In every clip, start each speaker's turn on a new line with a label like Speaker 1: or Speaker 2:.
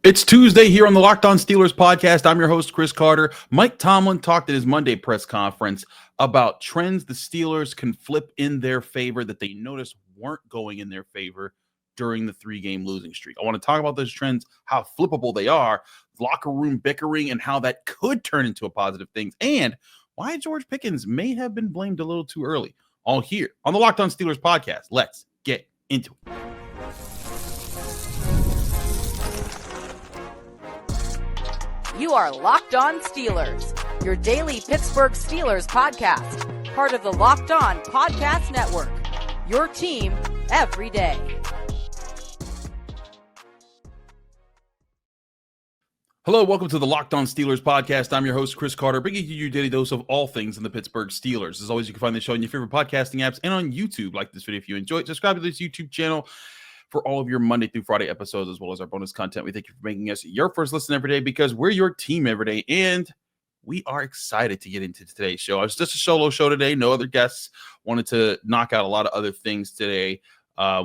Speaker 1: It's Tuesday here on the Locked On Steelers podcast. I'm your host, Chris Carter. Mike Tomlin talked at his Monday press conference about trends the Steelers can flip in their favor that they noticed weren't going in their favor during the three-game losing streak. I want to talk about those trends, how flippable they are, locker room bickering, and how that could turn into a positive thing, and why George Pickens may have been blamed a little too early. All here on the Locked On Steelers podcast. Let's get into it.
Speaker 2: You are Locked On Steelers, your daily Pittsburgh Steelers podcast, part of the Locked On Podcast Network, your team every day.
Speaker 1: Hello, welcome to the Locked On Steelers podcast. I'm your host, Chris Carter, bringing you your daily dose of all things in the Pittsburgh Steelers. As always, you can find the show on your favorite podcasting apps and on YouTube. Like this video if you enjoy it. Subscribe to this YouTube channel for all of your Monday through Friday episodes, as well as our bonus content. We thank you for making us your first listen every day because we're your team every day, and we are excited to get into today's show. It's just a solo show today. No other guests. Wanted to knock out a lot of other things today.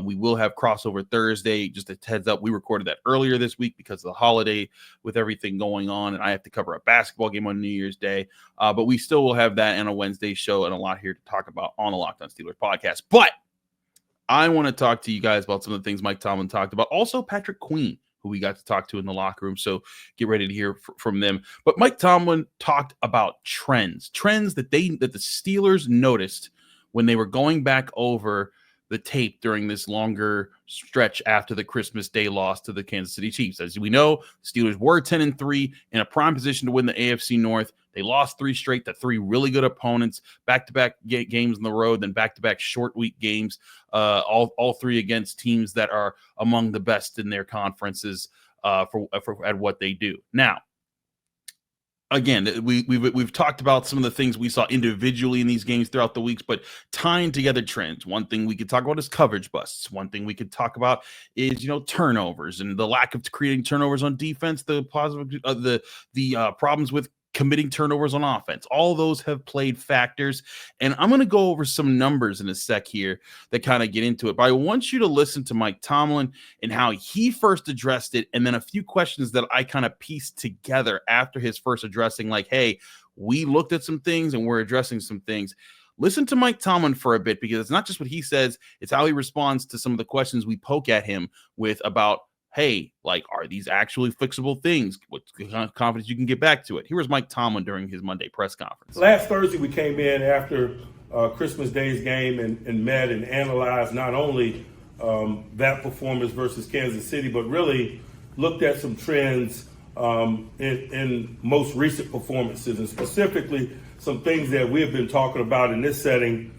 Speaker 1: We will have crossover Thursday. Just a heads up, we recorded that earlier this week because of the holiday with everything going on, and I have to cover a basketball game on New Year's Day. But we still will have that and a Wednesday show and a lot here to talk about on the Locked On Steelers podcast. But I want to talk to you guys about some of the things Mike Tomlin talked about. Also, Patrick Queen, who we got to talk to in the locker room. So get ready to hear from them. But Mike Tomlin talked about trends that the Steelers noticed when they were going back over the tape during this longer stretch after the Christmas Day loss to the Kansas City Chiefs. As we know, the Steelers were 10-3 in a prime position to win the AFC North. They lost three straight to three really good opponents, back-to-back games on the road, then back-to-back short week games, all three against teams that are among the best in their conferences at what they do. Now, again, we've talked about some of the things we saw individually in these games throughout the weeks, but tying together trends. One thing we could talk about is coverage busts. One thing we could talk about is turnovers and the lack of creating turnovers on defense. The positive, the problems with committing turnovers on offense. All those have played factors, and I'm going to go over some numbers in a sec here that kind of get into it. But I want you to listen to Mike Tomlin and how he first addressed it, and then a few questions that I kind of pieced together after his first addressing, like, hey, we looked at some things and we're addressing some things. Listen to Mike Tomlin for a bit, because it's not just what he says, it's how he responds to some of the questions we poke at him with about, hey, like, are these actually fixable things? What confidence you can get back to it? Here was Mike Tomlin during his Monday press conference.
Speaker 3: Last Thursday, we came in after Christmas Day's game and met and analyzed not only that performance versus Kansas City, but really looked at some trends in most recent performances, and specifically some things that we have been talking about in this setting,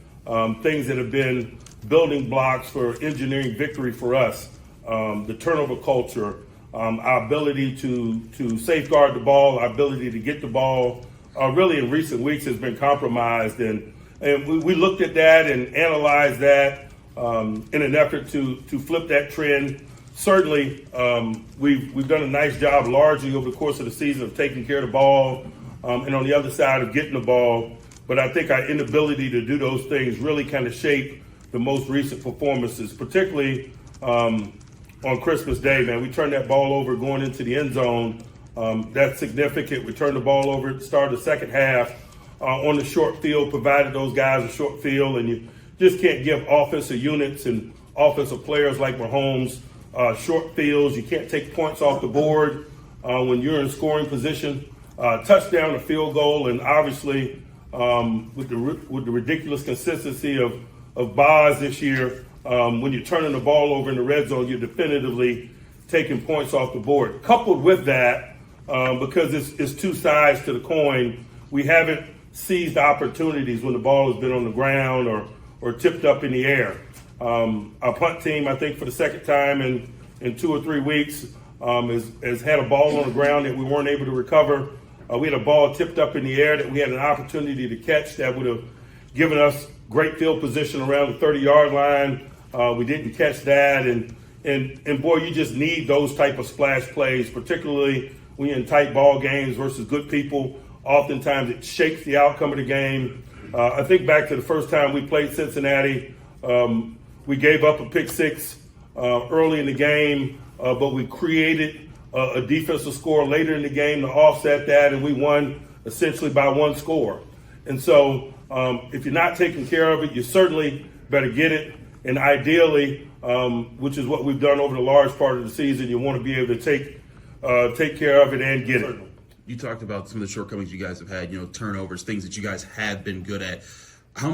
Speaker 3: things that have been building blocks for engineering victory for us. The turnover culture, our ability to safeguard the ball, our ability to get the ball, really in recent weeks has been compromised. And we looked at that and analyzed that in an effort to flip that trend. Certainly, we've done a nice job largely over the course of the season of taking care of the ball and on the other side of getting the ball. But I think our inability to do those things really kind of shaped the most recent performances, particularly on Christmas Day, man. We turned that ball over going into the end zone. That's significant. We turned the ball over at the start of the second half on the short field, provided those guys a short field, and you just can't give offensive units and offensive players like Mahomes short fields. You can't take points off the board when you're in scoring position. Touchdown, a field goal, and obviously with the ridiculous consistency of Boz this year, when you're turning the ball over in the red zone, you're definitively taking points off the board. Coupled with that, because it's two sides to the coin, we haven't seized opportunities when the ball has been on the ground or tipped up in the air. Our punt team, I think for the second time in 2 or 3 weeks, has had a ball on the ground that we weren't able to recover. We had a ball tipped up in the air that we had an opportunity to catch that would have given us great field position around the 30-yard line. We didn't catch that, and boy, you just need those type of splash plays, particularly when you're in tight ball games versus good people. Oftentimes, it shapes the outcome of the game. I think back to the first time we played Cincinnati, we gave up a pick six early in the game, but we created a defensive score later in the game to offset that, and we won essentially by one score. And so if you're not taking care of it, you certainly better get it. And ideally, which is what we've done over the large part of the season, you want to be able to take care of it and get it.
Speaker 1: You talked about some of the shortcomings you guys have had, turnovers, things that you guys have been good at. How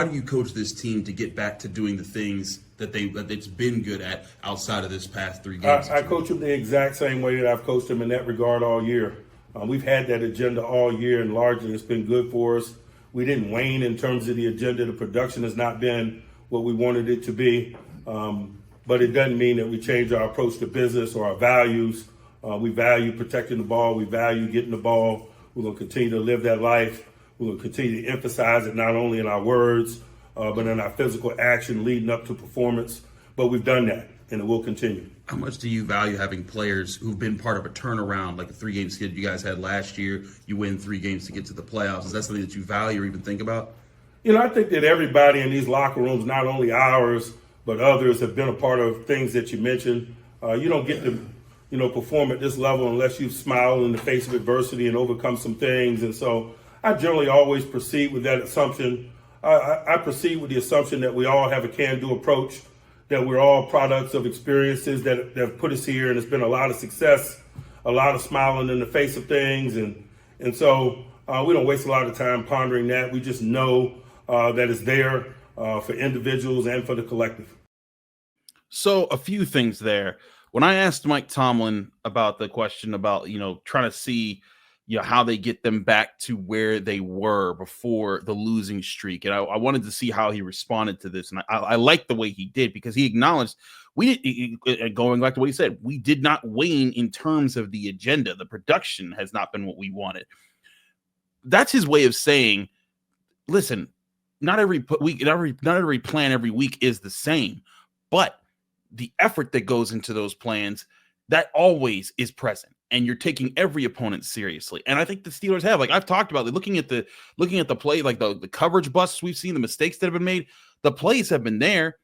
Speaker 1: do you coach this team to get back to doing the things that it's been good at outside of this past 3 games?
Speaker 3: I coach them the exact same way that I've coached them in that regard all year. We've had that agenda all year, and largely it's been good for us. We didn't wane in terms of the agenda. The production has not been what we wanted it to be, but it doesn't mean that we change our approach to business or our values. We value protecting the ball. We value getting the ball. We're going to continue to live that life. We're going to continue to emphasize it not only in our words, but in our physical action leading up to performance. But we've done that, and it will continue.
Speaker 1: How much do you value having players who've been part of a turnaround, like a 3-game skid you guys had last year? You win 3 games to get to the playoffs. Is that something that you value or even think about?
Speaker 3: I think that everybody in these locker rooms, not only ours, but others, have been a part of things that you mentioned. You don't get to perform at this level unless you smile in the face of adversity and overcome some things. And so I generally always proceed with that assumption. I proceed with the assumption that we all have a can-do approach, that we're all products of experiences that have put us here, and it's been a lot of success, a lot of smiling in the face of things. And so we don't waste a lot of time pondering that. We just know that it's there for individuals and for the collective.
Speaker 1: So a few things there. When I asked Mike Tomlin about the question about, trying to see, how they get them back to where they were before the losing streak. And I wanted to see how he responded to this. And I liked the way he did, because he acknowledged going back to what he said, we did not wane in terms of the agenda. The production has not been what we wanted. That's his way of saying, listen, not every plan every week is the same, but the effort that goes into those plans, that always is present, and you're taking every opponent seriously. And I think the Steelers have, like I've talked about, looking at the play, like the coverage busts we've seen, the mistakes that have been made, the plays have been there.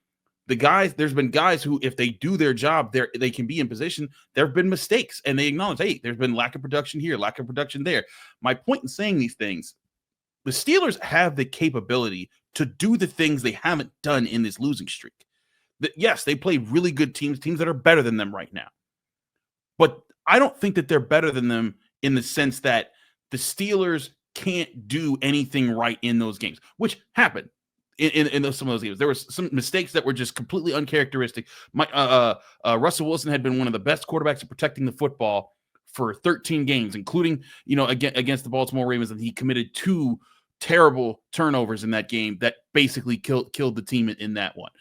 Speaker 1: There's been guys who, if they do their job, they can be in position. There have been mistakes, and they acknowledge, hey, there's been lack of production here, lack of production there. My point in saying these things, the Steelers have the capability to do the things they haven't done in this losing streak. Yes, they play really good teams that are better than them right now. But I don't think that they're better than them in the sense that the Steelers can't do anything right in those games, which happened in some of those games. There were some mistakes that were just completely uncharacteristic. Russell Wilson had been one of the best quarterbacks at protecting the football for 13 games, including, against the Baltimore Ravens, and he committed 2 terrible turnovers in that game that basically killed the team in that one.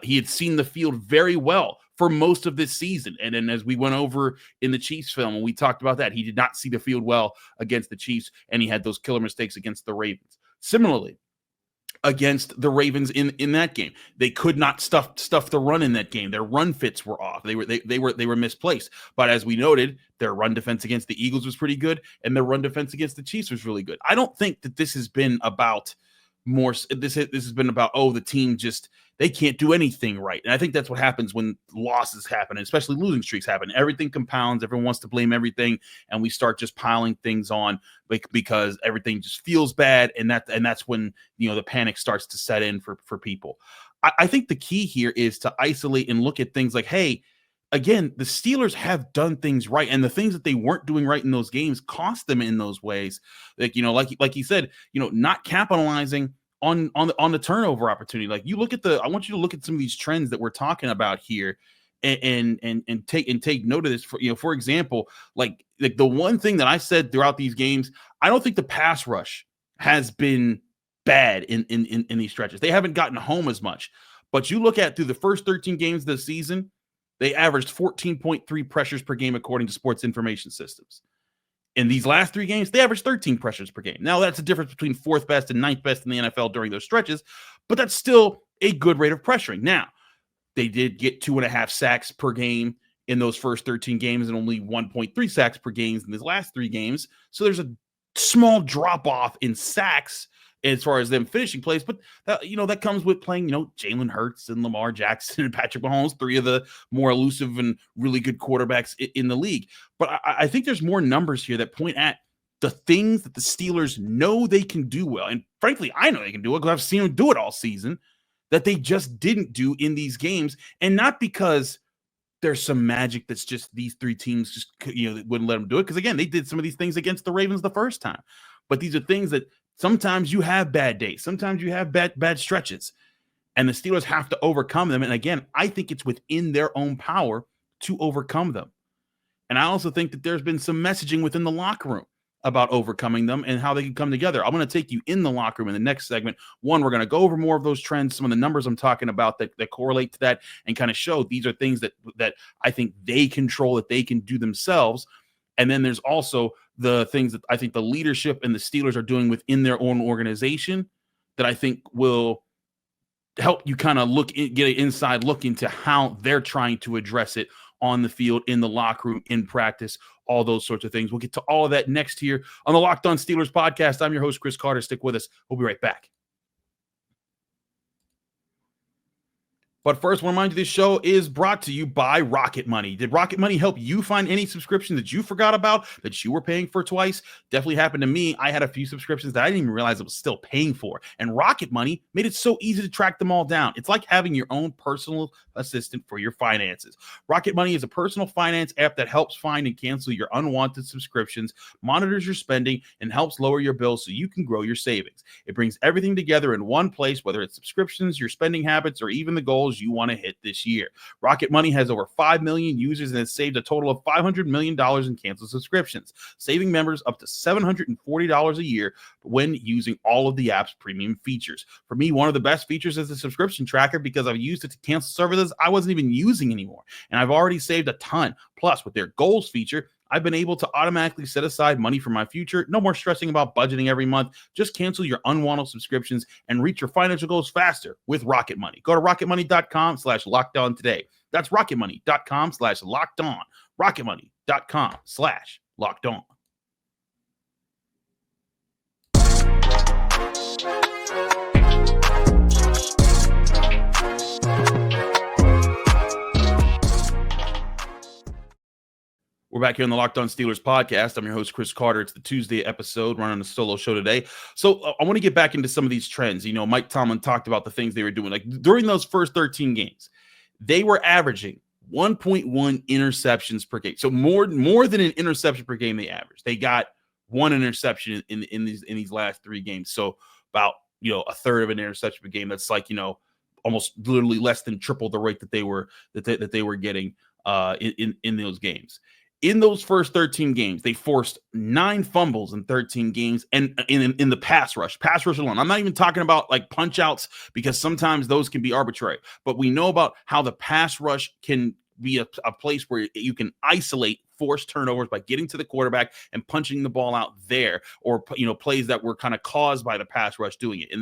Speaker 1: He had seen the field very well for most of this season. And then as we went over in the Chiefs film, and we talked about that, he did not see the field well against the Chiefs, and he had those killer mistakes against the Ravens. Similarly, against the Ravens in that game, they could not stuff the run in that game. Their run fits were off. They were misplaced. But as we noted, their run defense against the Eagles was pretty good, and their run defense against the Chiefs was really good. I don't think that this has been about more. This has been about, the team just, they can't do anything right. And I think that's what happens when losses happen, especially losing streaks happen. Everything compounds. Everyone wants to blame everything, and we start just piling things on because everything just feels bad, and that's when the panic starts to set in for people. I think the key here is to isolate and look at things like, hey, again, the Steelers have done things right, and the things that they weren't doing right in those games cost them in those ways. Like he said, not capitalizing on the turnover opportunity. Like I want you to look at some of these trends that we're talking about here, and take note of this. For example, like the one thing that I said throughout these games, I don't think the pass rush has been bad in these stretches. They haven't gotten home as much, but you look at through the first 13 games of the season, they averaged 14.3 pressures per game according to Sports Information Systems. In these last 3 games, they averaged 13 pressures per game. Now, that's the difference between 4th best and 9th best in the NFL during those stretches, but that's still a good rate of pressuring. Now, they did get 2.5 sacks per game in those first 13 games and only 1.3 sacks per game in these last 3 games. So there's a small drop-off in sacks as far as them finishing plays. But that comes with playing, Jalen Hurts and Lamar Jackson and Patrick Mahomes, three of the more elusive and really good quarterbacks in the league. But I think there's more numbers here that point at the things that the Steelers know they can do well. And frankly, I know they can do it because I've seen them do it all season, that they just didn't do in these games. And not because there's some magic that's just these three teams just, wouldn't let them do it. Because again, they did some of these things against the Ravens the first time. But these are things that sometimes you have bad days. Sometimes you have bad stretches. And the Steelers have to overcome them. And again, I think it's within their own power to overcome them. And I also think that there's been some messaging within the locker room about overcoming them and how they can come together. I'm going to take you in the locker room in the next segment. One, we're going to go over more of those trends, some of the numbers I'm talking about that correlate to that, and kind of show these are things that I think they control, that they can do themselves. And then there's also the things that I think the leadership and the Steelers are doing within their own organization that I think will help you kind of get an inside look into how they're trying to address it on the field, in the locker room, in practice, all those sorts of things. We'll get to all of that next here on the Locked On Steelers podcast. I'm your host, Chris Carter. Stick with us. We'll be right back. But first, I want to remind you this show is brought to you by Rocket Money. Did Rocket Money help you find any subscription that you forgot about that you were paying for twice? Definitely happened to me. I had a few subscriptions that I didn't even realize I was still paying for. And Rocket Money made it so easy to track them all down. It's like having your own personal assistant for your finances. Rocket Money is a personal finance app that helps find and cancel your unwanted subscriptions, monitors your spending, and helps lower your bills so you can grow your savings. It brings everything together in one place, whether it's subscriptions, your spending habits, or even the goals you want to hit this year. Rocket Money has over 5 million users and has saved a total of $500 million in canceled subscriptions, saving members up to $740 a year when using all of the app's premium features. For me, one of the best features is the subscription tracker because I've used it to cancel services I wasn't even using anymore, and I've already saved a ton. Plus, with their goals feature, I've been able to automatically set aside money for my future. No more stressing about budgeting every month. Just cancel your unwanted subscriptions and reach your financial goals faster with Rocket Money. Go to rocketmoney.com/lockedon today. That's rocketmoney.com/lockedon. rocketmoney.com/lockedon. We're back here on the Locked On Steelers podcast. I'm your host, Chris Carter. It's the Tuesday episode. We're on a solo show today. So I want to get back into some of these trends. Mike Tomlin talked about the things they were doing. Like during those first 13 games, they were averaging 1.1 interceptions per game. So more than an interception per game they averaged. They got one interception in these last three games. So about, a third of an interception per game. That's like, almost literally less than triple the rate that they were getting in those games. In those first 13 games, they forced 9 fumbles in 13 games and in the pass rush alone. I'm not even talking about like punch outs because sometimes those can be arbitrary, but we know about how the pass rush can be a place where you can isolate forced turnovers by getting to the quarterback and punching the ball out there, or plays that were kind of caused by the pass rush doing it. In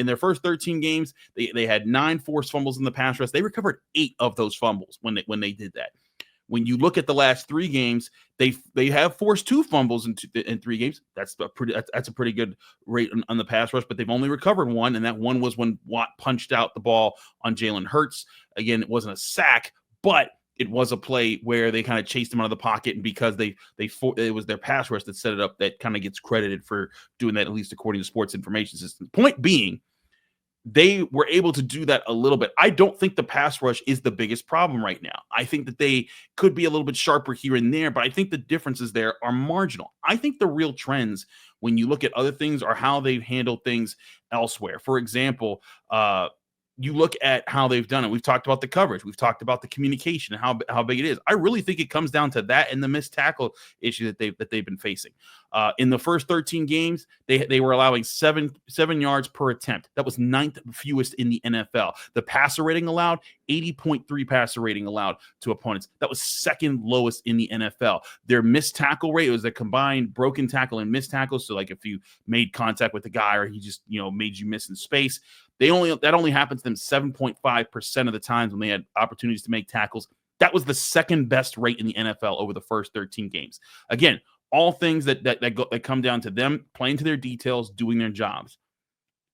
Speaker 1: their first 13 games, they had 9 forced fumbles in the pass rush. They recovered 8 of those fumbles when they did that. When you look at the last 3 games, they have forced 2 fumbles in 3 games. That's a pretty good rate on the pass rush, but they've only recovered 1, and that one was when Watt punched out the ball on Jalen Hurts. Again, it wasn't a sack, but it was a play where they kind of chased him out of the pocket, and because it was their pass rush that set it up, that kind of gets credited for doing that, at least according to Sports Information System. Point being, they were able to do that a little bit. I don't think the pass rush is the biggest problem right now. I think that they could be a little bit sharper here and there, but I think the differences there are marginal. I think the real trends, when you look at other things, are how they've handled things elsewhere. For example, you look at how they've done it. We've talked about the coverage. We've talked about the communication and how big it is. I really think it comes down to that and the missed tackle issue that they've been facing. In the first 13 games, they were allowing 7 yards per attempt. That was 9th fewest in the NFL. The passer rating allowed, 80.3 passer rating allowed to opponents. That was 2nd lowest in the NFL. Their missed tackle rate, it was a combined broken tackle and missed tackle. So like if you made contact with the guy or he just made you miss in space, that only happens to them 7.5% of the times when they had opportunities to make tackles. That was the 2nd best rate in the NFL over the first 13 games. Again, All things that come down to them playing to their details, doing their jobs.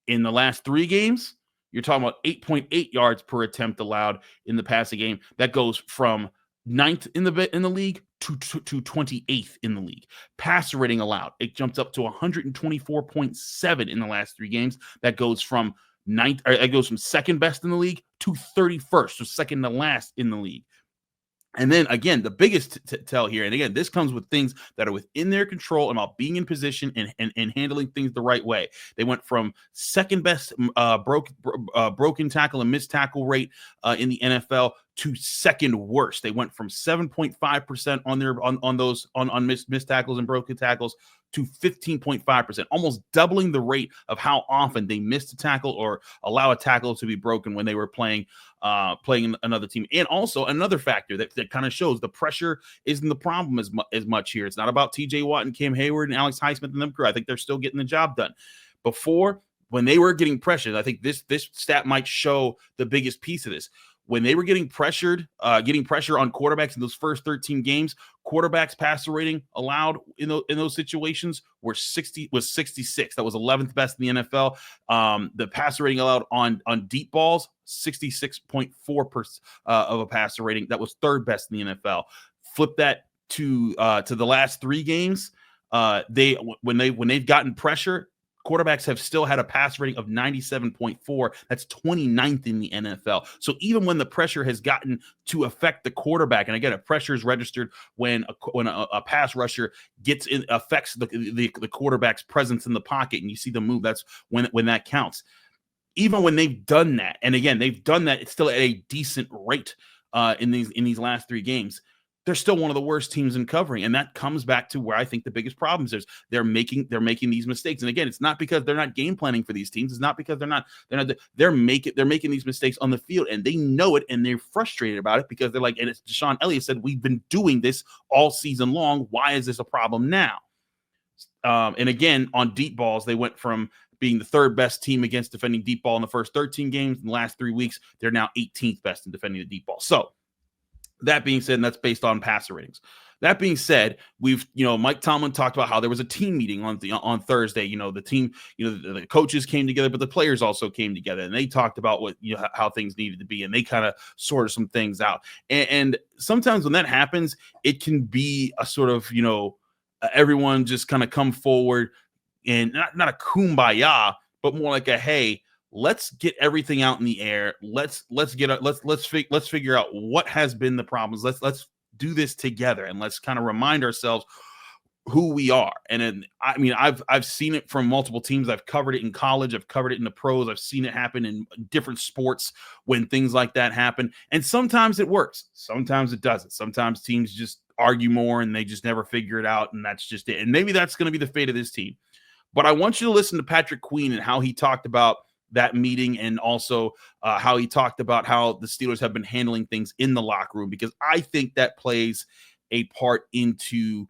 Speaker 1: In the last 3 games, you're talking about 8.8 yards per attempt allowed in the passing game. That goes from 9th in the league to 28th in the league. Passer rating allowed, it jumps up to 124.7 in the last 3 games. That goes from 9th, or it goes from second best in the league to 31st, so second to last in the league. And then again, the biggest tell here, and again, this comes with things that are within their control and about being in position and handling things the right way. They went from second best broken tackle and missed tackle rate in the NFL to second worst. They went from 7.5% on missed tackles and broken tackles to 15.5%, almost doubling the rate of how often they missed a tackle or allow a tackle to be broken when they were playing another team. And also another factor that kind of shows the pressure isn't the problem as much here. It's not about TJ Watt and Cam Hayward and Alex Highsmith and them crew. I think they're still getting the job done. Before, when they were getting pressured, I think this stat might show the biggest piece of this. When they were getting pressure on quarterbacks in those first 13 games, quarterbacks passer rating allowed in those situations was 66. That was 11th best in the NFL. The passer rating allowed on deep balls, 66.4% of a passer rating. That was 3rd best in the NFL. Flip that to the last 3 games. When they've gotten pressure, quarterbacks have still had a pass rating of 97.4. That's 29th in the NFL. So even when the pressure has gotten to affect the quarterback, and again, a pressure is registered when a pass rusher affects the quarterback's presence in the pocket, and you see them move. That's when that counts. Even when they've done that, and again, they've done that, it's still at a decent rate in these last 3 games. They're still one of the worst teams in covering, and that comes back to where I think the biggest problem is. They're making these mistakes, and again, it's not because they're not game planning for these teams. It's not because they're making these mistakes on the field, and they know it, and they're frustrated about it because they're like, and it's Deshaun Elliott said, we've been doing this all season long. Why is this a problem now? And again, on deep balls, they went from being the 3rd best team against defending deep ball in the first 13 games. In the last 3 weeks, they're now 18th best in defending the deep ball. So, that being said, and that's based on passer ratings. That being said, Mike Tomlin talked about how there was a team meeting on Thursday. The team, the coaches came together, but the players also came together, and they talked about how things needed to be, and they kind of sorted some things out. And sometimes when that happens, it can be a sort of everyone just kind of come forward and not a kumbaya, but more like a hey. Let's get everything out in the air. Let's figure out what has been the problems. Let's do this together, and let's kind of remind ourselves who we are. And I've seen it from multiple teams. I've covered it in college. I've covered it in the pros. I've seen it happen in different sports when things like that happen. And sometimes it works. Sometimes it doesn't. Sometimes teams just argue more and they just never figure it out, and that's just it. And maybe that's going to be the fate of this team. But I want you to listen to Patrick Queen and how he talked about that meeting, and also how he talked about how the Steelers have been handling things in the locker room, because I think that plays a part into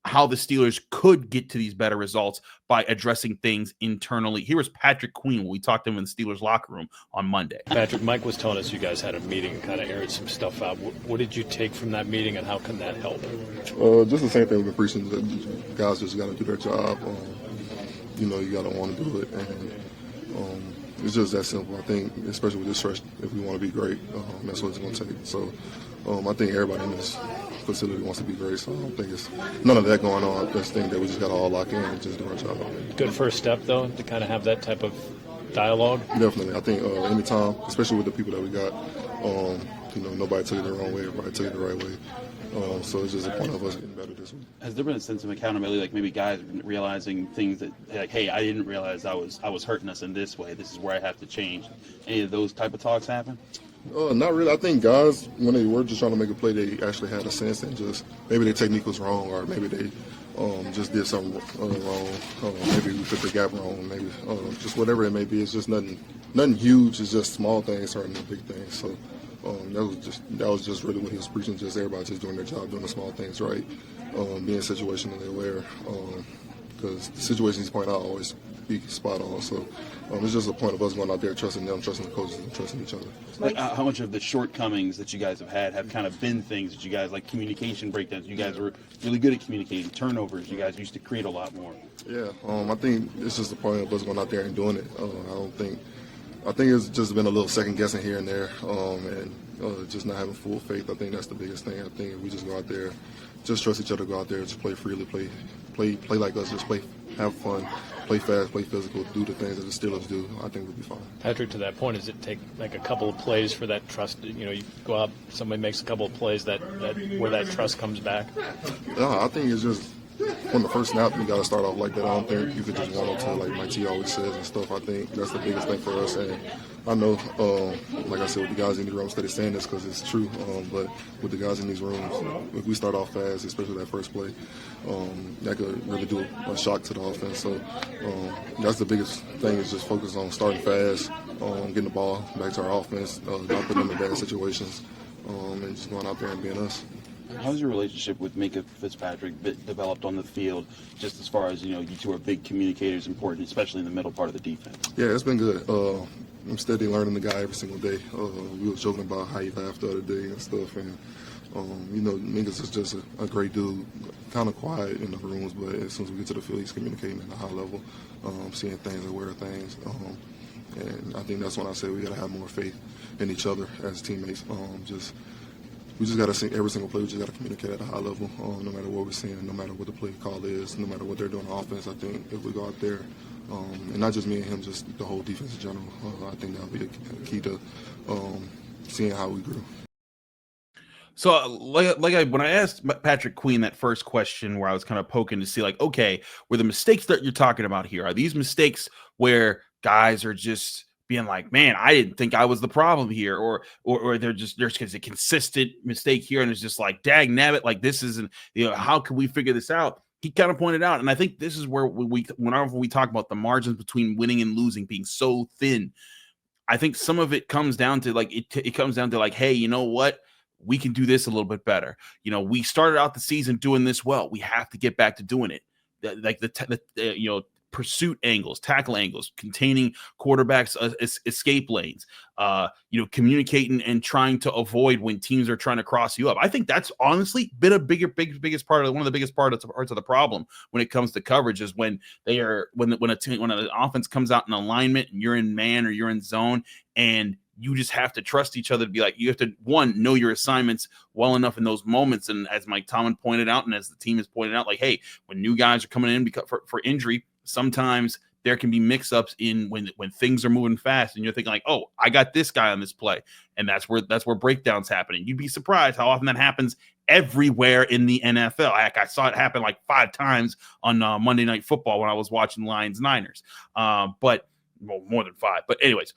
Speaker 1: how the Steelers could get to these better results by addressing things internally. Here was Patrick Queen when we talked to him in the Steelers locker room on Monday.
Speaker 4: Patrick, Mike was telling us you guys had a meeting and kind of aired some stuff out. What did you take from that meeting, and how can that help?
Speaker 5: Just the same thing we've been preaching. That guys just got to do their job. You got to want to do it. And it's just that simple. I think, especially with this stretch, if we want to be great, that's what it's going to take. So I think everybody in this facility wants to be great, so I don't think it's none of that going on. I just think that we just got to all lock in and just do our job.
Speaker 4: Good first step, though, to kind of have that type of dialogue?
Speaker 5: Definitely. I think anytime, especially with the people that we got, nobody took it the wrong way, everybody took it the right way. So it's just a point of us getting better this week.
Speaker 6: Has there been a sense of accountability, like maybe guys realizing things that, like, hey, I didn't realize I was hurting us in this way. This is where I have to change. Any of those type of talks happen?
Speaker 5: Not really. I think guys, when they were just trying to make a play, they actually had a sense and just maybe their technique was wrong, or maybe they just did something wrong. Maybe we took the gap wrong. Maybe just whatever it may be. It's just nothing huge. It's just small things turning into big things. So. That was just really what he was preaching. Just everybody just doing their job, doing the small things right, being situationally aware. Because the situations he's pointing out always be spot on. So it's just a point of us going out there, trusting them, trusting the coaches, and trusting each other.
Speaker 6: Like, how much of the shortcomings that you guys have kind of been things that you guys, like communication breakdowns, you guys were really good at communicating, turnovers, you guys used to create a lot more.
Speaker 5: Yeah, I think it's just a point of us going out there and doing it. I think it's just been a little second guessing here and there, and just not having full faith. I think that's the biggest thing. I think if we just go out there, just trust each other, go out there, just play freely, play like us, just play, have fun, play fast, play physical, do the things that the Steelers do, I think we'll be fine.
Speaker 4: Patrick, to that point, does it take like a couple of plays for that trust? You go out, somebody makes a couple of plays that where that trust comes back?
Speaker 5: No, I think it's just from the first snap, you got to start off like that. I don't think you could just run into like Mike T always says and stuff. I think that's the biggest thing for us. And I know, like I said, with the guys in the room, steady saying this because it's true. But with the guys in these rooms, if we start off fast, especially that first play, that could really do a shock to the offense. So that's the biggest thing is just focus on starting fast, getting the ball back to our offense, not putting them in bad situations, and just going out there and being us.
Speaker 6: How's your relationship with Minka Fitzpatrick developed on the field, just as far as, you two are big communicators, important, especially in the middle part of the defense?
Speaker 5: Yeah, it's been good. I'm steady learning the guy every single day. We were joking about how he laughed the other day and stuff. And, Minka's is just a great dude, kind of quiet in the rooms, but as soon as we get to the field, he's communicating at a high level, seeing things, aware of things. And I think that's when I say we got to have more faith in each other as teammates. We just got to see every single play. We just got to communicate at a high level, no matter what we're seeing, no matter what the play call is, no matter what they're doing on offense. I think if we go out there, and not just me and him, just the whole defense in general, I think that'll be a key to seeing how we grew.
Speaker 1: So, when I asked Patrick Queen that first question, where I was kind of poking to see, like, okay, were the mistakes that you're talking about here, are these mistakes where guys are just being like, man, I didn't think I was the problem here, or there's a consistent mistake here, and it's just like, dag nabbit, like this isn't, how can we figure this out? He kind of pointed out, and I think this is where whenever we talk about the margins between winning and losing being so thin, I think some of it comes down to like it comes down to like, hey, you know what? We can do this a little bit better. We started out the season doing this well. We have to get back to doing it. Like the pursuit angles, tackle angles, containing quarterbacks' escape lanes, communicating and trying to avoid when teams are trying to cross you up. I think that's honestly been a biggest part of one of the biggest parts of the problem when it comes to coverage is when an offense comes out in alignment and you're in man or you're in zone, and you just have to trust each other to be like, you have to, one, know your assignments well enough in those moments. And as Mike Tomlin pointed out, and as the team has pointed out, like, hey, when new guys are coming in because for injury, sometimes there can be mix-ups in when things are moving fast and you're thinking like, oh, I got this guy on this play. And that's where breakdowns happen. And you'd be surprised how often that happens everywhere in the NFL. I saw it happen like 5 times on Monday Night Football when I was watching Lions-Niners. But more than 5. But anyways,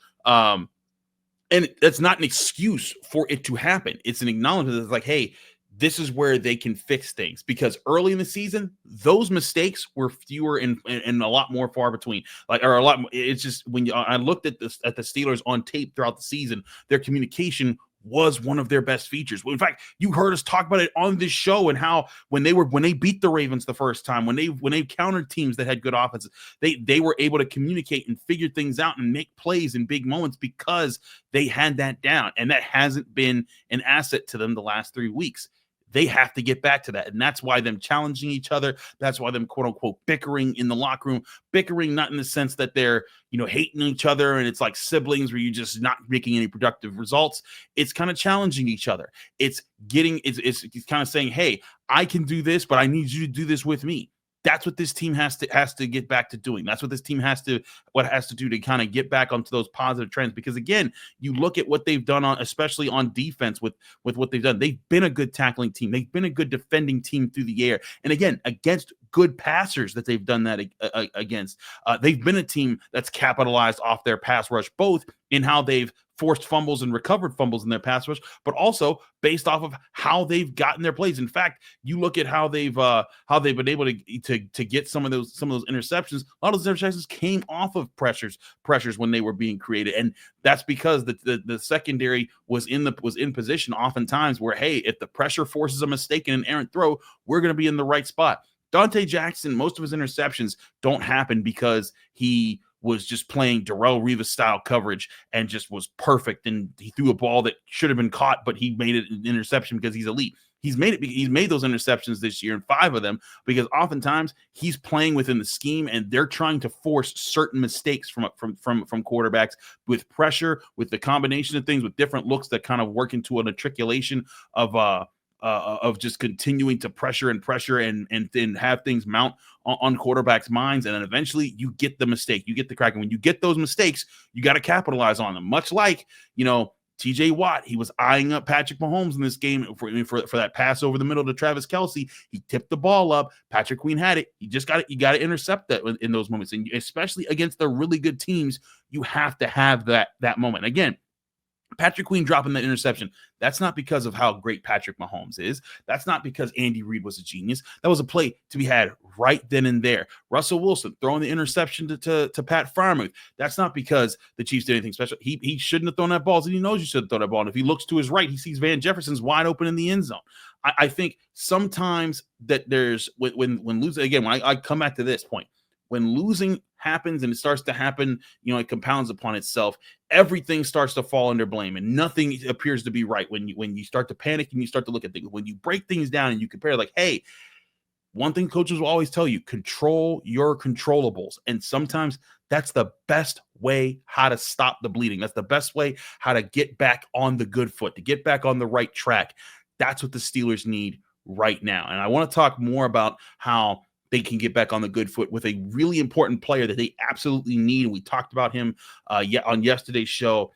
Speaker 1: and that's not an excuse for it to happen. It's an acknowledgement that's like, hey, this is where they can fix things, because early in the season, those mistakes were fewer and a lot more far between. It's just when I looked at the Steelers on tape throughout the season, their communication was one of their best features. In fact, you heard us talk about it on this show and how when they beat the Ravens the first time, when they countered teams that had good offenses, they were able to communicate and figure things out and make plays in big moments because they had that down. And that hasn't been an asset to them the last 3 weeks. They have to get back to that. And that's why them challenging each other. That's why them, quote unquote, bickering in the locker room. Bickering not in the sense that they're, hating each other and it's like siblings where you're just not making any productive results. It's kind of challenging each other. It's kind of saying, hey, I can do this, but I need you to do this with me. That's what this team has to get back to doing. That's what this team has to do to kind of get back onto those positive trends. Because again, you look at what they've done especially on defense with what they've done. They've been a good tackling team. They've been a good defending team through the air. And again, against good passers that they've done that against. They've been a team that's capitalized off their pass rush, both in how they've forced fumbles and recovered fumbles in their pass rush, but also based off of how they've gotten their plays. In fact, you look at how they've been able to get some of those interceptions. A lot of those interceptions came off of pressures when they were being created, and that's because the secondary was in position oftentimes where, hey, if the pressure forces a mistake and an errant throw, we're going to be in the right spot. Dante Jackson, most of his interceptions don't happen because he was just playing Darrelle Revis style coverage and just was perfect. And he threw a ball that should have been caught, but he made it an interception because he's elite. He's made those interceptions this year, and 5 of them, because oftentimes he's playing within the scheme and they're trying to force certain mistakes from quarterbacks with pressure, with the combination of things, with different looks that kind of work into an articulation of just continuing to pressure and then have things mount on quarterbacks' minds. And then eventually you get the mistake, you get the crack. And when you get those mistakes, you got to capitalize on them. Much like, TJ Watt, he was eyeing up Patrick Mahomes in this game for that pass over the middle to Travis Kelce. He tipped the ball up. Patrick Queen had it. You got to intercept that in those moments. And especially against the really good teams, you have to have that moment. Again, Patrick Queen dropping that interception, that's not because of how great Patrick Mahomes is. That's not because Andy Reid was a genius. That was a play to be had right then and there. Russell Wilson throwing the interception to Pat Freiermuth. That's not because the Chiefs did anything special. He shouldn't have thrown that ball. He knows you shouldn't throw that ball. And if he looks to his right, he sees Van Jefferson's wide open in the end zone. I think sometimes that there's when losing, again, when I come back to this point, when losing happens and it starts to happen, it compounds upon itself. Everything starts to fall under blame and nothing appears to be right when you start to panic and you start to look at things. When you break things down and you compare, like, hey, one thing coaches will always tell you, control your controllables. And sometimes that's the best way how to stop the bleeding. That's the best way how to get back on the good foot, to get back on the right track. That's what the Steelers need right now. And I want to talk more about how they can get back on the good foot with a really important player that they absolutely need. We talked about him on yesterday's show,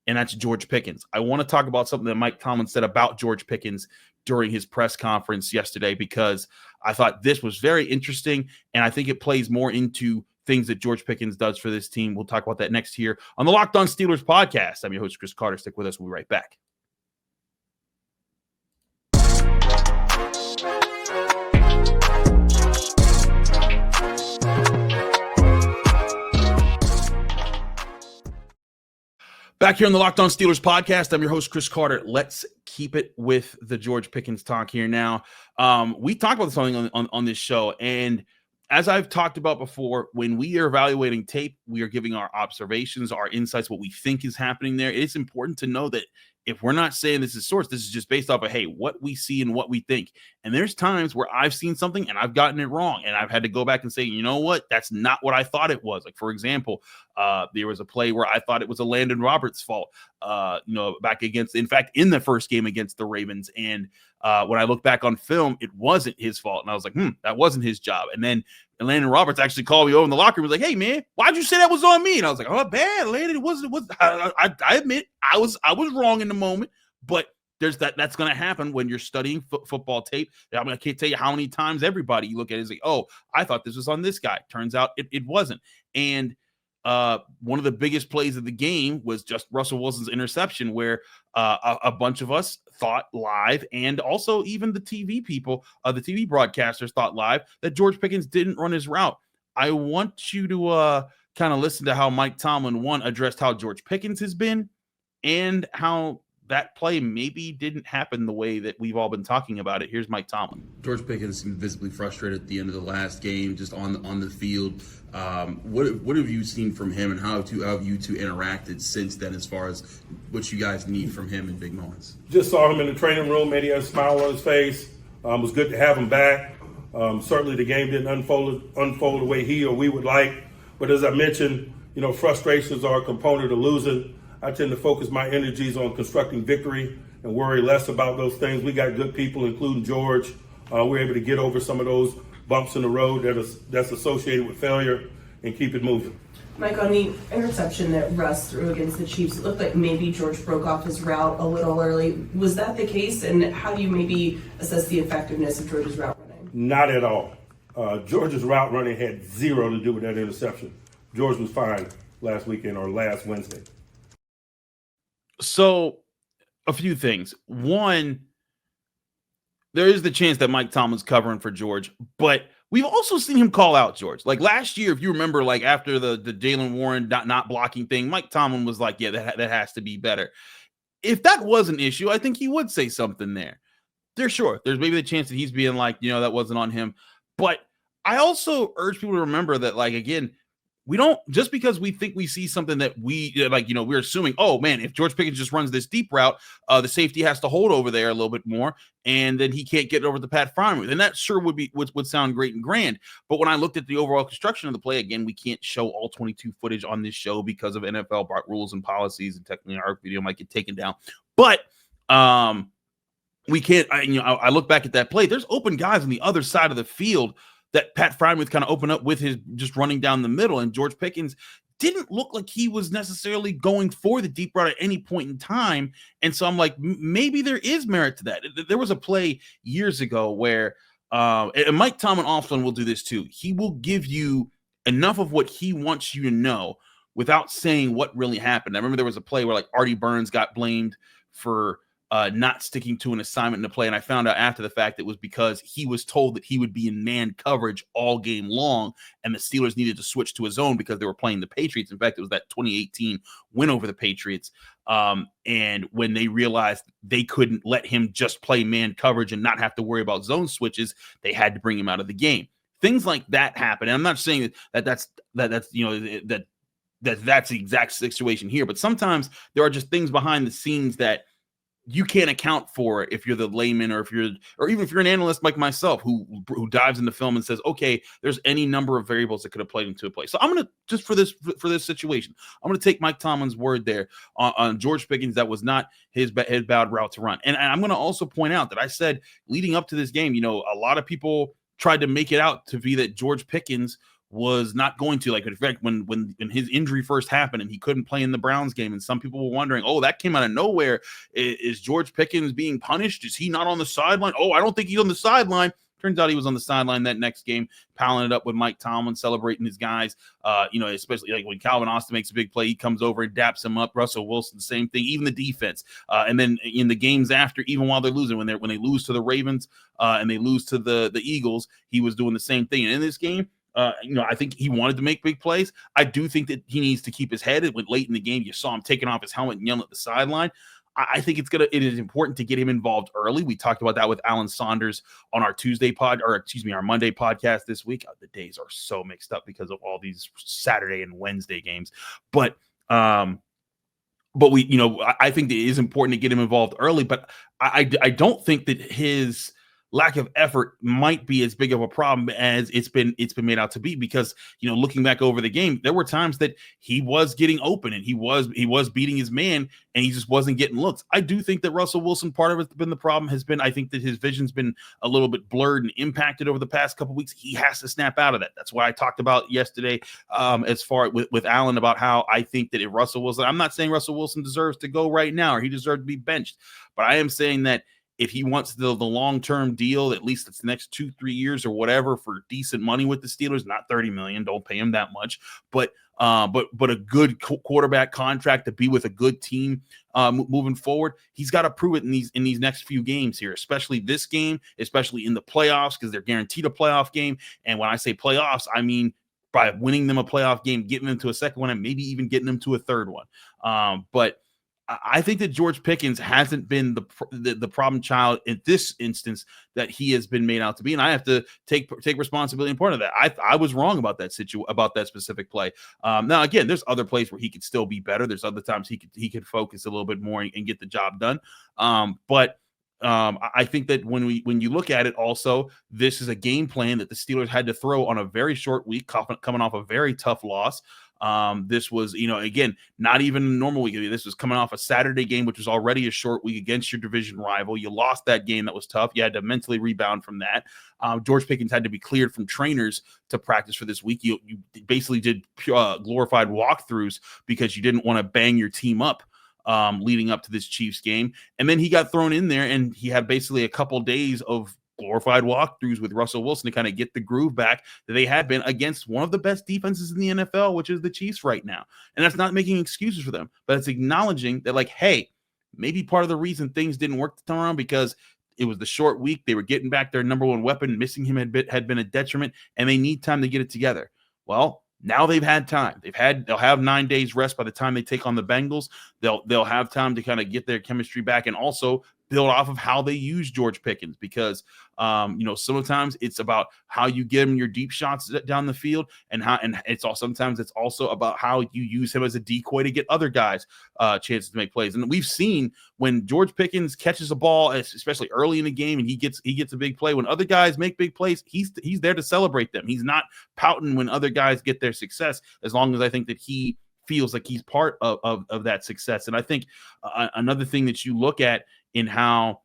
Speaker 1: and that's George Pickens. I want to talk about something that Mike Tomlin said about George Pickens during his press conference yesterday, because I thought this was very interesting, and I think it plays more into things that George Pickens does for this team. We'll talk about that next here on the Locked On Steelers podcast. I'm your host, Chris Carter. Stick with us. We'll be right back. Back here on the Locked On Steelers podcast, I'm your host, Chris Carter. Let's keep it with the George Pickens talk here now. We talked about something on this show, and as I've talked about before, when we are evaluating tape, we are giving our observations, our insights, what we think is happening there. It's important to know that if we're not saying this is source, this is just based off of, hey, what we see and what we think. And there's times where I've seen something and I've gotten it wrong, and I've had to go back and say, you know what, that's not what I thought it was. Like, for example, there was a play where I thought it was a Landon Roberts fault, back against, in fact, in the first game against the Ravens. And when I look back on film, it wasn't his fault. And I was like, that wasn't his job. And then Landon Roberts actually called me over in the locker room. He was like, hey, man, why'd you say that was on me? And I was like, oh, bad, Landon. It wasn't. I admit I was wrong in the moment, but there's that's going to happen when you're studying football tape. I mean, I can't tell you how many times everybody you look at it is like, oh, I thought this was on this guy. Turns out it wasn't. And one of the biggest plays of the game was just Russell Wilson's interception, where a bunch of us thought live, and also even the TV people, the TV broadcasters thought live, that George Pickens didn't run his route. I want you to kind of listen to how Mike Tomlin, addressed how George Pickens has been and how that play maybe didn't happen the way that we've all been talking about it. Here's Mike Tomlin.
Speaker 7: George Pickens seemed visibly frustrated at the end of the last game, just on the field. What have you seen from him, and how have you two interacted since then, as far as what you guys need from him in big moments?
Speaker 3: Just saw him in the training room, and he had a smile on his face. It was good to have him back. Certainly the game didn't unfold the way he or we would like. But as I mentioned, frustrations are a component of losing. I tend to focus my energies on constructing victory and worry less about those things. We got good people, including George. We're able to get over some of those bumps in the road that's associated with failure and keep it moving.
Speaker 8: Mike, on the interception that Russ threw against the Chiefs, it looked like maybe George broke off his route a little early. Was that the case? And how do you maybe assess the effectiveness of George's route running?
Speaker 3: Not at all. George's route running had zero to do with that interception. George was fine last weekend or last Wednesday.
Speaker 1: So, a few things. One, there is the chance that Mike Tomlin's covering for George, but we've also seen him call out George. Like last year, if you remember, like after the Jaylen Warren not blocking thing, Mike Tomlin was like, yeah, that has to be better. If that was an issue, I think he would say something there. There's maybe the chance that he's being like, that wasn't on him. But I also urge people to remember that, like, again, we don't, just because we think we see something that we're assuming, oh man, if George Pickens just runs this deep route, the safety has to hold over there a little bit more, and then he can't get over the Pat Frymuth. And that sure would sound great and grand. But when I looked at the overall construction of the play, again, we can't show all 22 footage on this show because of NFL rules and policies, and technically our video might get taken down. But we can't, I look back at that play, there's open guys on the other side of the field that Pat Frymuth kind of opened up with his just running down the middle, and George Pickens didn't look like he was necessarily going for the deep route at any point in time. And so I'm like, maybe there is merit to that. There was a play years ago where, and Mike Tomlin often will do this too. He will give you enough of what he wants you to know without saying what really happened. I remember there was a play where like Artie Burns got blamed for not sticking to an assignment in the play. And I found out after the fact it was because he was told that he would be in man coverage all game long, and the Steelers needed to switch to a zone because they were playing the Patriots. In fact, it was that 2018 win over the Patriots. And when they realized they couldn't let him just play man coverage and not have to worry about zone switches, they had to bring him out of the game. Things like that happen. And I'm not saying that's the exact situation here, but sometimes there are just things behind the scenes that you can't account for if you're the layman, or even if you're an analyst like myself who dives into film and says, okay, there's any number of variables that could have played into a play. So I'm going to, just for this situation, I'm going to take Mike Tomlin's word there on George Pickens. That was not his bad route to run. And I'm going to also point out that I said leading up to this game, a lot of people tried to make it out to be that George Pickens was not going to, like, in fact, when his injury first happened and he couldn't play in the Browns game, and some people were wondering, oh, that came out of nowhere. Is George Pickens being punished? Is he not on the sideline? Oh, I don't think he's on the sideline. Turns out he was on the sideline that next game, palling it up with Mike Tomlin, celebrating his guys. Especially like when Calvin Austin makes a big play, he comes over and daps him up. Russell Wilson, same thing. Even the defense. And then in the games after, even while they're losing, when they lose to the Ravens and they lose to the Eagles, he was doing the same thing. And in this game, I think he wanted to make big plays. I do think that he needs to keep his head. It went late in the game. You saw him taking off his helmet and yelling at the sideline. I think it is important to get him involved early. We talked about that with Alan Saunders on our our Monday podcast this week. The days are so mixed up because of all these Saturday and Wednesday games. But I think that it is important to get him involved early. But I don't think that his lack of effort might be as big of a problem as it's been made out to be, because looking back over the game, there were times that he was getting open and he was beating his man and he just wasn't getting looks. I do think that Russell Wilson, part of it's been the problem has been, I think that his vision's been a little bit blurred and impacted over the past couple of weeks. He has to snap out of that. That's why I talked about yesterday as far with Allen about how I think that if Russell Wilson, I'm not saying Russell Wilson deserves to go right now or he deserves to be benched, but I am saying that if he wants the long-term deal, at least it's the next 2-3 years or whatever, for decent money with the Steelers, not $30 million, don't pay him that much, but a good quarterback contract to be with a good team moving forward, he's got to prove it in these next few games here, especially this game, especially in the playoffs, because they're guaranteed a playoff game. And when I say playoffs, I mean by winning them a playoff game, getting them to a second one, and maybe even getting them to a third one. But I think that George Pickens hasn't been the problem child in this instance that he has been made out to be, and I have to take responsibility and part of that. I was wrong about that about that specific play. Now again, there's other plays where he could still be better. There's other times he could focus a little bit more and get the job done. But I think that when you look at it, also this is a game plan that the Steelers had to throw on a very short week, coming off a very tough loss. This was, again, not even a normal week. This was coming off a Saturday game, which was already a short week against your division rival. You lost that game. That was tough. You had to mentally rebound from that. George Pickens had to be cleared from trainers to practice for this week. You basically did glorified walkthroughs because you didn't want to bang your team up leading up to this Chiefs game. And then he got thrown in there and he had basically a couple days of glorified walkthroughs with Russell Wilson to kind of get the groove back that they had been against one of the best defenses in the NFL, which is the Chiefs right now. And that's not making excuses for them, but it's acknowledging that, like, hey, maybe part of the reason things didn't work this time around because it was the short week. They were getting back their number one weapon. Missing him had been a detriment, and they need time to get it together. Well, now they've had time. They'll have 9 days rest by the time they take on the Bengals. They'll have time to kind of get their chemistry back and also build off of how they use George Pickens, because sometimes it's about how you get him your deep shots down the field, and sometimes it's also about how you use him as a decoy to get other guys chances to make plays. And we've seen when George Pickens catches a ball, especially early in the game, and he gets a big play, when other guys make big plays, he's there to celebrate them. He's not pouting when other guys get their success, as long as I think that he feels like he's part of that success. And I think another thing that you look at in how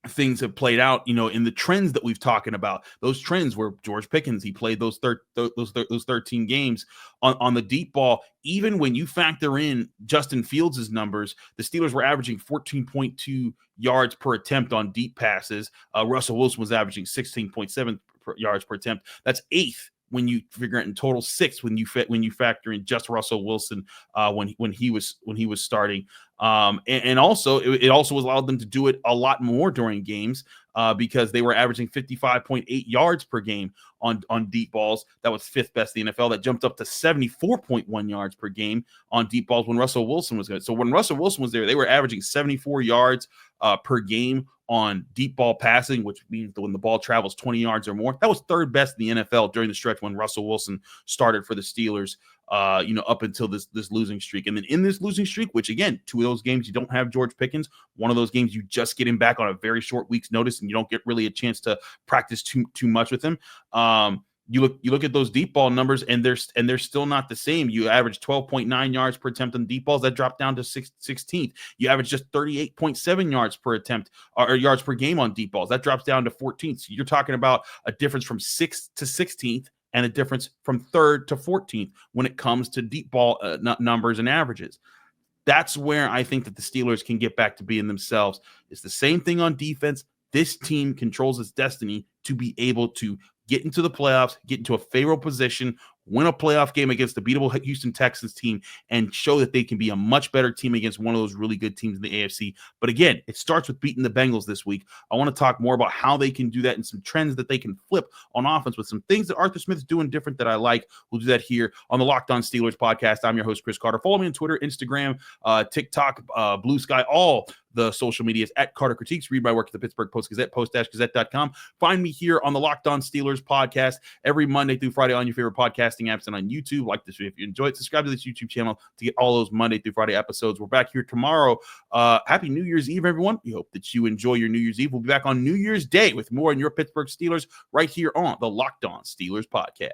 Speaker 1: things have played out, in the trends that we've talking about, those trends where George Pickens, he played those 13 games on the deep ball. Even when you factor in Justin Fields' numbers, the Steelers were averaging 14.2 yards per attempt on deep passes. Russell Wilson was averaging 16.7 yards per attempt. That's eighth when you figure it in total, sixth when you factor in just Russell Wilson when he was starting. And also it also allowed them to do it a lot more during games because they were averaging 55.8 yards per game on deep balls. That was fifth best in the NFL. That jumped up to 74.1 yards per game on deep balls when Russell Wilson was good. So when Russell Wilson was there, they were averaging 74 yards per game on deep ball passing, which means that when the ball travels 20 yards or more. That was third best in the NFL during the stretch when Russell Wilson started for the Steelers, up until this losing streak. And then in this losing streak, which again, two of those games you don't have George Pickens, one of those games you just get him back on a very short week's notice and you don't get really a chance to practice too much with him. You look at those deep ball numbers, and they're still not the same. You average 12.9 yards per attempt on deep balls. That dropped down to 16th. You average just 38.7 yards per attempt or yards per game on deep balls. That drops down to 14th. So you're talking about a difference from 6th to 16th and a difference from 3rd to 14th when it comes to deep ball numbers and averages. That's where I think that the Steelers can get back to being themselves. It's the same thing on defense. This team controls its destiny to be able to get into the playoffs, get into a favorable position, win a playoff game against the beatable Houston Texans team, and show that they can be a much better team against one of those really good teams in the AFC. But again, it starts with beating the Bengals this week. I want to talk more about how they can do that and some trends that they can flip on offense with some things that Arthur Smith is doing different that I like. We'll do that here on the Locked On Steelers podcast. I'm your host, Chris Carter. Follow me on Twitter, Instagram, TikTok, Blue Sky, all the social medias at Carter Critiques. Read my work at the Pittsburgh Post-Gazette, post-gazette.com. Find me here on the Locked On Steelers podcast every Monday through Friday on your favorite podcasting apps and on YouTube. Like this video if you enjoy it. Subscribe to this YouTube channel to get all those Monday through Friday episodes. We're back here tomorrow. Happy New Year's Eve, everyone. We hope that you enjoy your New Year's Eve. We'll be back on New Year's Day with more on your Pittsburgh Steelers right here on the Locked On Steelers podcast.